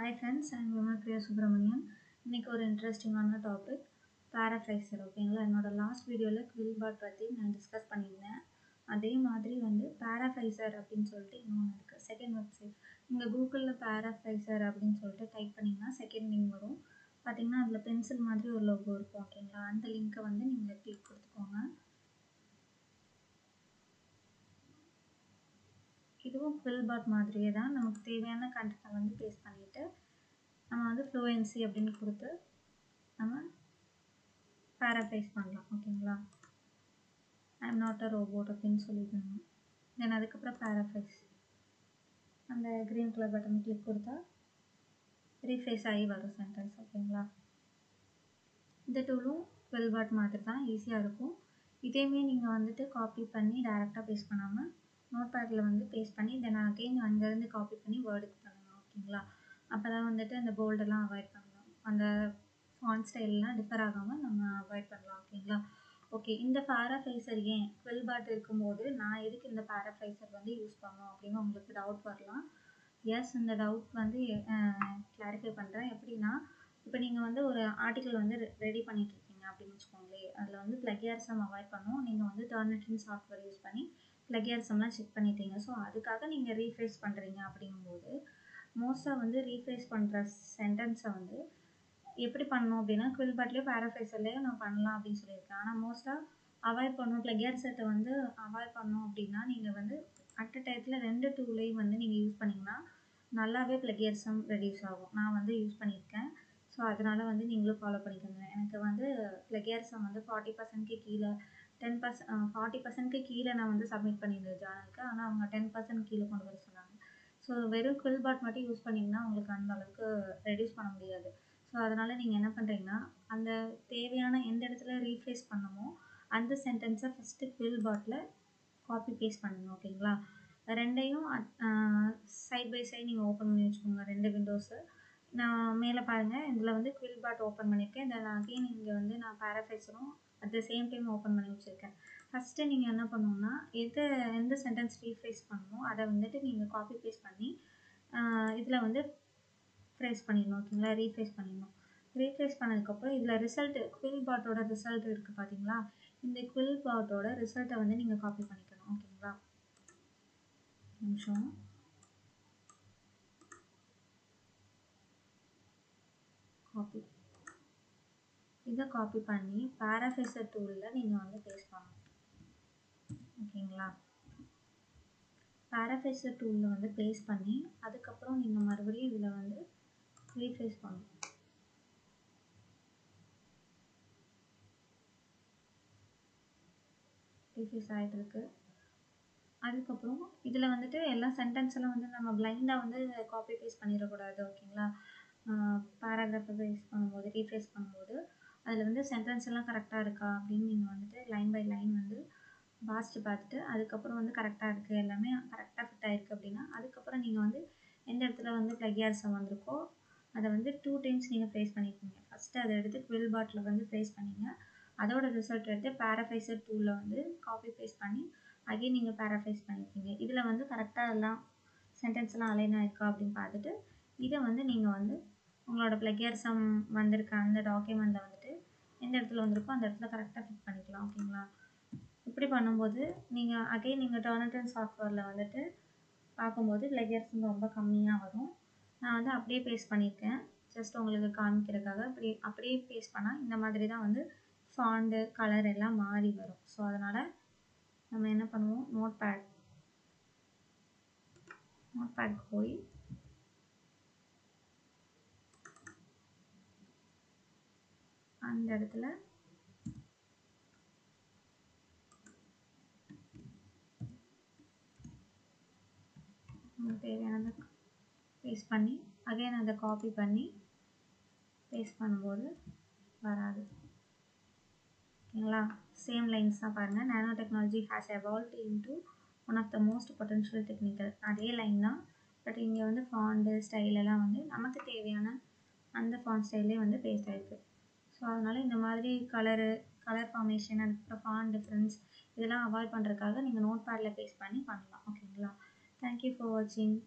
Hi friends, I am Priya Subramanian. இன்னைக்கு ஒரு இன்ட்ரெஸ்டிங்கான டாபிக் பேராஃப்ரைசர். ஓகேங்களா, என்னோட லாஸ்ட் வீடியோவில் குவில்பாட் பற்றி நான் டிஸ்கஸ் பண்ணியிருந்தேன். அதே மாதிரி வந்து பேராஃப்ரைசர் அப்படின்னு சொல்லிட்டு இன்னொன்று இருக்குது, செகண்ட் வெப்சைட். நீங்கள் கூகுளில் பேராஃப்ரைசர் அப்படின்னு சொல்லிட்டு டைப் பண்ணிங்கன்னா செகண்ட் லிங்க் வரும். பார்த்தீங்கன்னா அதில் பென்சில் மாதிரி ஒரு லோகோ இருக்கும். ஓகேங்களா, அந்த லிங்க்கை வந்து நீங்கள் கிளிக் கொடுத்துக்கோங்க. இதுவும் குவில்பாட் மாதிரியே தான். நமக்கு தேவையான கண்டென்ட்டை வந்து பேஸ்ட் பண்ணிவிட்டு நம்ம வந்து ஃப்ளூயன்சி அப்படின்னு கொடுத்து நம்ம பேராஃப்ரைஸ் பண்ணலாம். ஓகேங்களா, I am not a robot அப்படின்னு சொல்லிக்கணும். தென் அதுக்கப்புறம் பேராஃப்ரைஸ் அந்த க்ரீன் கலர் பட்டன் கிளிக் கொடுத்தா ரீஃப்ரேஸ் ஆகி வரும் சென்டென்ஸ். ஓகேங்களா, இந்த டூலும் குவில்பாட் மாதிரி தான், ஈஸியாக இருக்கும். இதேமே நீங்கள் வந்துட்டு காப்பி பண்ணி டேரெக்டாக பேஸ்ட் பண்ணாமல் நோட் பேடில் வந்து பேஸ்ட் பண்ணி தென் அகெயின் அங்கேருந்து காப்பி பண்ணி வேர்டுக்கு பண்ணணும். ஓகேங்களா, அப்போ தான் வந்துட்டு அந்த போல்டெல்லாம் அவாய்ட் பண்ணலாம், அந்த ஃபாண்ட் ஸ்டைல்லாம் டிஃபர் ஆகாமல் நம்ம அவாய்ட் பண்ணலாம். ஓகேங்களா, ஓகே. இந்த பேராஃப்ரைசர் ஏன் குவில்பாட் இருக்கும்போது நான் எதுக்கு இந்த பேராஃப்ரைசர் வந்து யூஸ் பண்ணோம் அப்படின்னு உங்களுக்கு டவுட் வரலாம். எஸ், இந்த டவுட் வந்து கிளாரிஃபை பண்ணுறேன். எப்படின்னா, இப்போ நீங்கள் வந்து ஒரு ஆர்டிக்கல் வந்து ரெடி பண்ணிட்டுருக்கீங்க அப்படின்னு வச்சுக்கோங்களேன். அதில் வந்து ப்ளகியாரிசம் அவாய்ட் பண்ணணும். நீங்கள் வந்து டர்னிட்டின் சாஃப்ட்வேர் யூஸ் பண்ணி ப்ளகியாரிசம்லாம் செக் பண்ணிட்டீங்க. ஸோ அதுக்காக நீங்கள் ரீஃப்ரேஸ் பண்ணுறீங்க. அப்படிங்கும்போது மோஸ்ட்டாக வந்து ரீஃப்ரேஸ் பண்ணுற சென்டென்ஸை வந்து எப்படி பண்ணணும் அப்படின்னா குவில்பாட்லேயே பேராஃப்ரைசர்லேயே நான் பண்ணலாம் அப்படின்னு சொல்லியிருக்கேன். ஆனால் மோஸ்ட்டாக அவாய்ட் பண்ணணும், ப்ளகியாரிசத்தை வந்து அவாய்ட் பண்ணணும் அப்படின்னா நீங்கள் வந்து அட் அ டயத்தில் 2 டூலையும் வந்து நீங்கள் யூஸ் பண்ணிங்கன்னா நல்லாவே ப்ளகியாரிசம் ரெடியூஸ் ஆகும். நான் வந்து யூஸ் பண்ணியிருக்கேன். ஸோ அதனால் வந்து நீங்களும் ஃபாலோ பண்ணிக்கோங்க. எனக்கு வந்து ப்ளகியாரிசம் வந்து 40%க்கு கீழே 40%க்கு கீழே நான் வந்து சப்மிட் பண்ணியிருந்தேன் ஜேர்னலுக்கு. ஆனால் அவங்க 10% கீழே கொண்டு வர சொன்னாங்க. ஸோ வெறும் குவில்பாட் மட்டும் யூஸ் பண்ணிங்கன்னா உங்களுக்கு அந்த அளவுக்கு ரெடியூஸ் பண்ண முடியாது. ஸோ அதனால் நீங்கள் என்ன பண்ணுறீங்கன்னா அந்த தேவையான எந்த இடத்துல ரீஃப்ரேஸ் பண்ணணுமோ அந்த சென்டென்ஸை ஃபஸ்ட்டு குவில்பாட்டில் காப்பி பேஸ்ட் பண்ணுங்க. ஓகேங்களா, ரெண்டையும் சைட் பை சைட் நீங்கள் ஓப்பன் பண்ணி வச்சுக்கோங்க, 2 விண்டோஸு. நான் மேலே பாருங்கள், இதில் வந்து குவில்பாட் ஓப்பன் பண்ணியிருக்கேன். இதில் அகெயின் இங்கே வந்து நான் பேராஃப்ரைசரும் at the same time open பண்ணி வச்சுருக்கேன். ஃபஸ்ட்டு நீங்கள் என்ன பண்ணணும்னா எந்த சென்டென்ஸ் ரீஃப்ரேஸ் பண்ணணுமோ அதை வந்துட்டு நீங்கள் காப்பி பேஸ்ட் பண்ணி இதில் வந்து ஃப்ரேஸ் பண்ணிடணும். ஓகேங்களா, ரீஃப்ரேஸ் பண்ணிடணும். ரீஃப்ரேஸ் பண்ணதுக்கப்புறம் இதில் ரிசல்ட்டு குவில்பாட்டோட ரிசல்ட் இருக்குது பார்த்தீங்களா, இந்த குவில்பாட்டோட ரிசல்ட்டை வந்து நீங்கள் காப்பி பண்ணிக்கணும். ஓகேங்களா, நிமிஷம். காப்பி இதை காப்பி பண்ணி பேராஃப்ரைசர் டூலில் நீங்கள் வந்து பேஸ்ட் பண்ணணும். ஓகேங்களா, பேராஃப்ரைசர் டூலில் வந்து பேஸ்ட் பண்ணி அதுக்கப்புறம் நீங்கள் மறுபடியும் இதில் வந்து ரீஃப்ரேஸ் பண்ணணும். ரீஃப்ரேஸ் ஆகிட்டு இருக்கு. அதுக்கப்புறம் இதில் வந்துட்டு எல்லா சென்டென்ஸ் எல்லாம் வந்து நம்ம பிளைண்டாக வந்து காப்பி பேஸ்ட் பண்ணிடக்கூடாது. ஓகேங்களா, பேராகிராஃபை பேஸ்ட் பண்ணும்போது ரீஃப்ரேஸ் பண்ணும்போது அதில் வந்து சென்டென்ஸ் எல்லாம் கரெக்டாக இருக்கா அப்படின்னு நீங்கள் வந்துட்டு லைன் பை லைன் வந்து வாசித்து பார்த்துட்டு அதுக்கப்புறம் வந்து கரெக்டாக இருக்குது, எல்லாமே கரெக்டாக ஃபிட் ஆகிருக்கு அப்படின்னா அதுக்கப்புறம் நீங்கள் வந்து எந்த இடத்துல வந்து ப்ளகியாரிசம் வந்திருக்கோ அதை வந்து 2 டைம்ஸ் நீங்கள் ப்ளேஸ் பண்ணியிருக்கீங்க. ஃபஸ்ட்டு அதை எடுத்து குவில்பாட்டில் வந்து ப்ளேஸ் பண்ணிங்க. அதோட ரிசல்ட் எடுத்து பேராஃப்ரைசர் டூலில் வந்து காப்பி பேஸ்ட் பண்ணி அகைன் நீங்கள் பேராஃப்ரைஸ் பண்ணியிருக்கீங்க. இதில் வந்து கரெக்டாக எல்லாம் சென்டென்ஸ் எல்லாம் அலைன் ஆகிருக்கா அப்படின்னு பார்த்துட்டு இதை வந்து நீங்கள் வந்து உங்களோட ப்ளகியாரிசம் வந்திருக்க அந்த டாக்குமெண்ட்டில் வந்துட்டு எந்த இடத்துல வந்திருக்கோ அந்த இடத்துல கரெக்டாக ஃபிட் பண்ணிக்கலாம். ஓகேங்களா, இப்படி பண்ணும்போது நீங்கள் டர்னிட்டின் சாஃப்ட்வேரில் வந்துட்டு பார்க்கும்போது ப்ளகியாரிசம் ரொம்ப கம்மியாக வரும். நான் வந்து அப்படியே பேஸ்ட் பண்ணியிருக்கேன் ஜஸ்ட் உங்களுக்கு காமிக்கிறதுக்காக. அப்படியே பேஸ்ட் பண்ணால் இந்த மாதிரி தான் வந்து ஃபாண்டு கலர் எல்லாம் மாறி வரும். ஸோ அதனால் நம்ம என்ன பண்ணுவோம், நோட் பேட்க்கு போய் அந்த இடத்துல தேவையானதை பேஸ்ட் பண்ணி அகைன் அதை காப்பி பண்ணி பேஸ்ட் பண்ணும்போது வராது. ஓகேங்களா, சேம் லைன்ஸ் தான் பாருங்கள். Nano technology has evolved into one of the most potential technical, அதே லைன் தான். பட் இங்கே வந்து ஃபாண்டு ஸ்டைலெல்லாம் வந்து நமக்கு தேவையான அந்த ஃபாண்ட் ஸ்டைலே வந்து பேஸ்ட் ஆகிருக்கு. ஸோ அதனால் இந்த மாதிரி கலர் ஃபார்மேஷன் அதுக்கப்புறம் ஃபாண்ட் டிஃப்ரென்ஸ் இதெல்லாம் அவாய்ட் பண்ணுறதுக்காக நீங்கள் நோட் பேடில் பேஸ்ட் பண்ணி பண்ணலாம். ஓகேங்களா, தேங்க்யூ ஃபார் வாட்சிங்.